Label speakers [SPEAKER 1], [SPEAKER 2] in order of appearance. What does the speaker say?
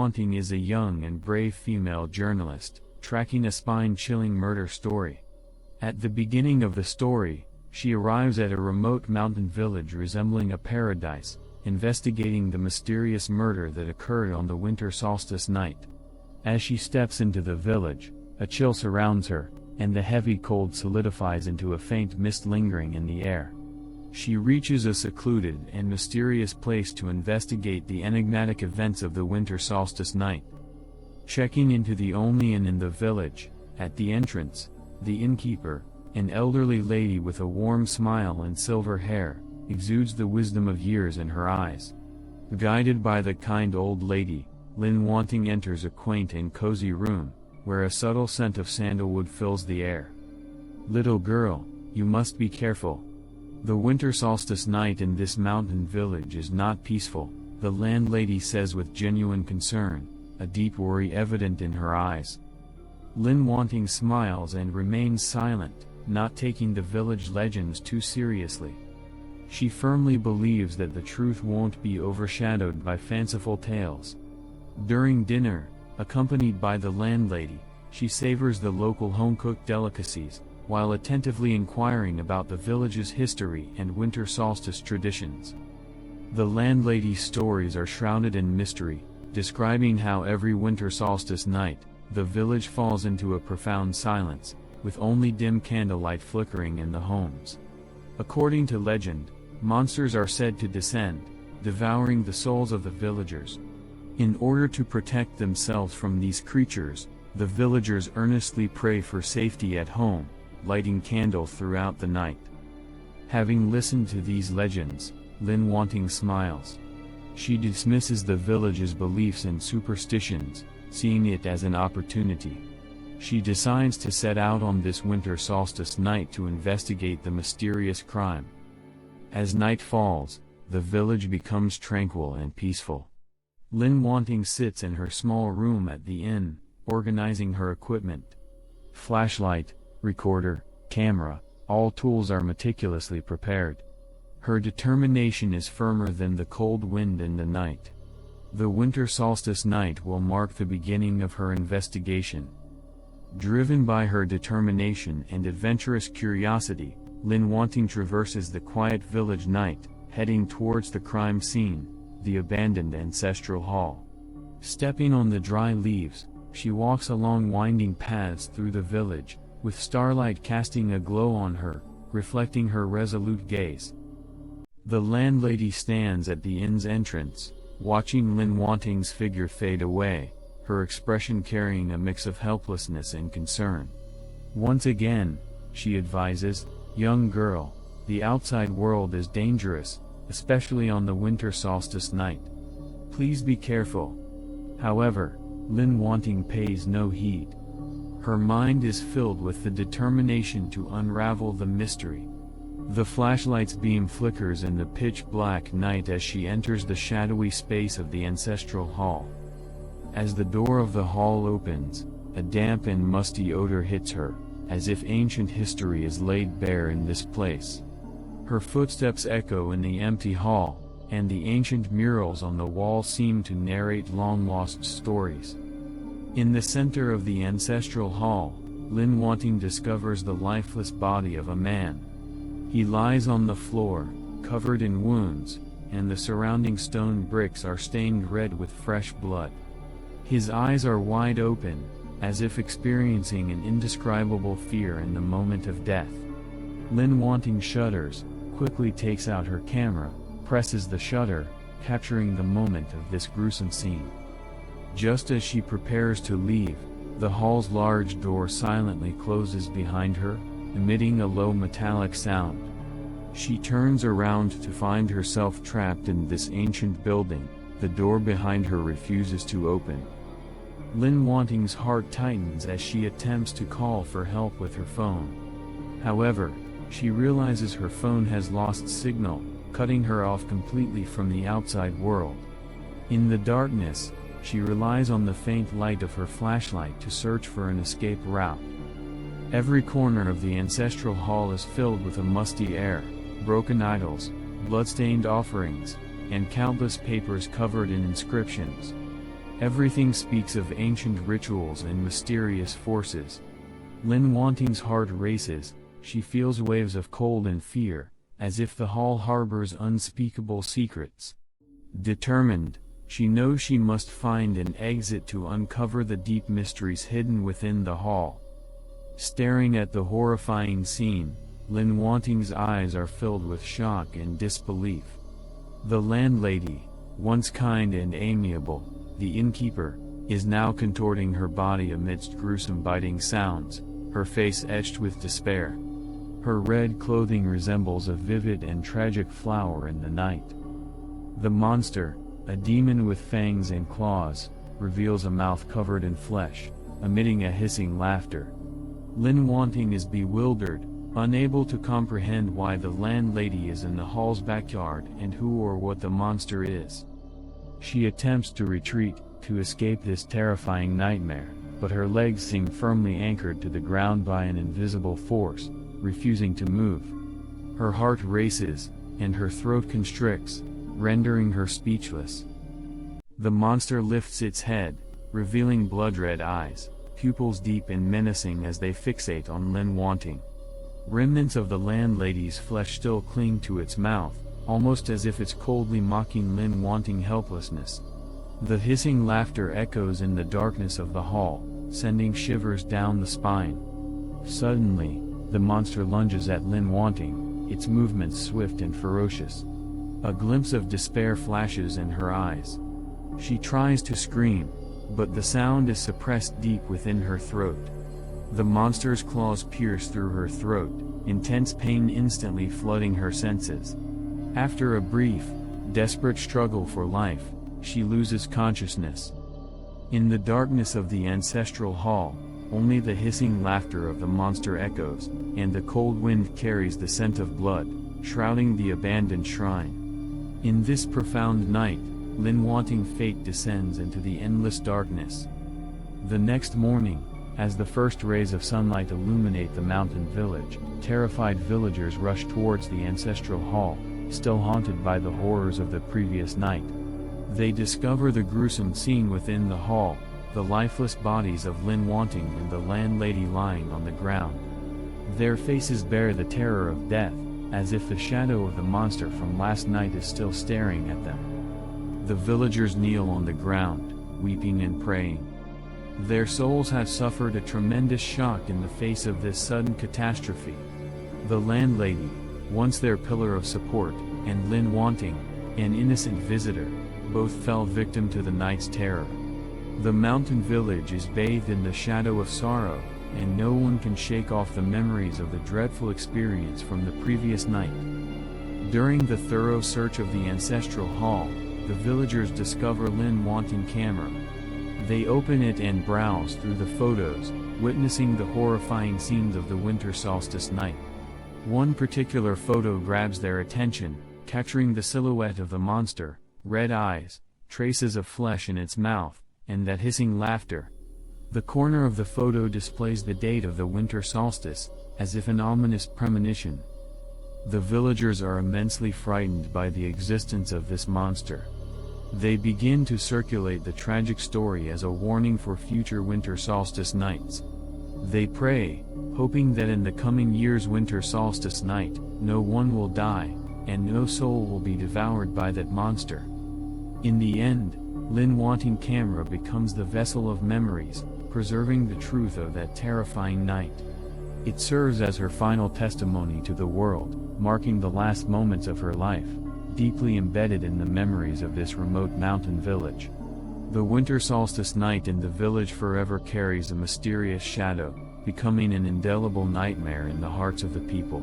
[SPEAKER 1] Wanting is a young and brave female journalist, tracking a spine-chilling murder story. At the beginning of the story, she arrives at a remote mountain village resembling a paradise, investigating the mysterious murder that occurred on the winter solstice night. As she steps into the village, a chill surrounds her, and the heavy cold solidifies into a faint mist lingering in the air. She reaches a secluded and mysterious place to investigate the enigmatic events of the winter solstice night. Checking into the only inn in the village, at the entrance, the innkeeper, an elderly lady with a warm smile and silver hair, exudes the wisdom of years in her eyes. Guided by the kind old lady, Lin Wanting enters a quaint and cozy room, where a subtle scent of sandalwood fills the air. "Little girl, you must be careful. The winter solstice night in this mountain village is not peaceful," the landlady says with genuine concern, a deep worry evident in her eyes. Lin Wanting smiles and remains silent, not taking the village legends too seriously. She firmly believes that the truth won't be overshadowed by fanciful tales. During dinner, accompanied by the landlady, she savors the local home-cooked delicacies, while attentively inquiring about the village's history and winter solstice traditions. The landlady's stories are shrouded in mystery, describing how every winter solstice night, the village falls into a profound silence, with only dim candlelight flickering in the homes. According to legend, monsters are said to descend, devouring the souls of the villagers. In order to protect themselves from these creatures, the villagers earnestly pray for safety at home, lighting candles throughout the night. Having listened to these legends, Lin Wanting smiles. She dismisses the village's beliefs and superstitions, seeing it as an opportunity. She decides to set out on this winter solstice night to investigate the mysterious crime. As night falls, the village becomes tranquil and peaceful. Lin Wanting sits in her small room at the inn, organizing her equipment. Flashlight, recorder, camera, all tools are meticulously prepared. Her determination is firmer than the cold wind in the night. The winter solstice night will mark the beginning of her investigation. Driven by her determination and adventurous curiosity, Lin Wanting traverses the quiet village night, heading towards the crime scene, the abandoned ancestral hall. Stepping on the dry leaves, she walks along winding paths through the village, with starlight casting a glow on her, reflecting her resolute gaze. The landlady stands at the inn's entrance, watching Lin Wanting's figure fade away, her expression carrying a mix of helplessness and concern. Once again, she advises, "Young girl, the outside world is dangerous, especially on the winter solstice night. Please be careful." However, Lin Wanting pays no heed. Her mind is filled with the determination to unravel the mystery. The flashlight's beam flickers in the pitch-black night as she enters the shadowy space of the ancestral hall. As the door of the hall opens, a damp and musty odor hits her, as if ancient history is laid bare in this place. Her footsteps echo in the empty hall, and the ancient murals on the wall seem to narrate long-lost stories. In the center of the ancestral hall, Lin Wanting discovers the lifeless body of a man. He lies on the floor, covered in wounds, and the surrounding stone bricks are stained red with fresh blood. His eyes are wide open, as if experiencing an indescribable fear in the moment of death. Lin Wanting shudders, quickly takes out her camera, presses the shutter, capturing the moment of this gruesome scene. Just as she prepares to leave, the hall's large door silently closes behind her, emitting a low metallic sound. She turns around to find herself trapped in this ancient building. The door behind her refuses to open. Lin Wanting's heart tightens as she attempts to call for help with her phone. However, she realizes her phone has lost signal, cutting her off completely from the outside world. In the darkness, she relies on the faint light of her flashlight to search for an escape route. Every corner of the ancestral hall is filled with a musty air, broken idols, blood-stained offerings, and countless papers covered in inscriptions. Everything speaks of ancient rituals and mysterious forces. Lin Wanting's heart races, she feels waves of cold and fear, as if the hall harbors unspeakable secrets. Determined, she knows she must find an exit to uncover the deep mysteries hidden within the hall. Staring at the horrifying scene, Lin Wanting's eyes are filled with shock and disbelief. The landlady, once kind and amiable, the innkeeper, is now contorting her body amidst gruesome biting sounds, her face etched with despair. Her red clothing resembles a vivid and tragic flower in the night. The monster, a demon with fangs and claws, reveals a mouth covered in flesh, emitting a hissing laughter. Lin Wanting is bewildered, unable to comprehend why the landlady is in the hall's backyard and who or what the monster is. She attempts to retreat, to escape this terrifying nightmare, but her legs seem firmly anchored to the ground by an invisible force, refusing to move. Her heart races, and her throat constricts, rendering her speechless. The monster lifts its head, revealing blood-red eyes, pupils deep and menacing as they fixate on Lin Wanting. Remnants of the landlady's flesh still cling to its mouth, almost as if it's coldly mocking Lin Wanting helplessness. The hissing laughter echoes in the darkness of the hall, sending shivers down the spine. Suddenly, the monster lunges at Lin Wanting, its movements swift and ferocious. A glimpse of despair flashes in her eyes. She tries to scream, but the sound is suppressed deep within her throat. The monster's claws pierce through her throat, intense pain instantly flooding her senses. After a brief, desperate struggle for life, she loses consciousness. In the darkness of the ancestral hall, only the hissing laughter of the monster echoes, and the cold wind carries the scent of blood, shrouding the abandoned shrine. In this profound night, Lin Wanting fate descends into the endless darkness. The next morning, as the first rays of sunlight illuminate the mountain village, terrified villagers rush towards the ancestral hall, still haunted by the horrors of the previous night. They discover the gruesome scene within the hall, the lifeless bodies of Lin Wanting and the landlady lying on the ground. Their faces bear the terror of death, as if the shadow of the monster from last night is still staring at them. The villagers kneel on the ground, weeping and praying. Their souls have suffered a tremendous shock in the face of this sudden catastrophe. The landlady, once their pillar of support, and Lin Wanting, an innocent visitor, both fell victim to the night's terror. The mountain village is bathed in the shadow of sorrow, and no one can shake off the memories of the dreadful experience from the previous night. During the thorough search of the ancestral hall, the villagers discover Lin Wanting camera. They open it and browse through the photos, witnessing the horrifying scenes of the winter solstice night. One particular photo grabs their attention, capturing the silhouette of the monster, red eyes, traces of flesh in its mouth, and that hissing laughter. The corner of the photo displays the date of the winter solstice, as if an ominous premonition. The villagers are immensely frightened by the existence of this monster. They begin to circulate the tragic story as a warning for future winter solstice nights. They pray, hoping that in the coming year's winter solstice night, no one will die, and no soul will be devoured by that monster. In the end, Lin Wanting camera becomes the vessel of memories, preserving the truth of that terrifying night. It serves as her final testimony to the world, marking the last moments of her life, deeply embedded in the memories of this remote mountain village. The winter solstice night in the village forever carries a mysterious shadow, becoming an indelible nightmare in the hearts of the people.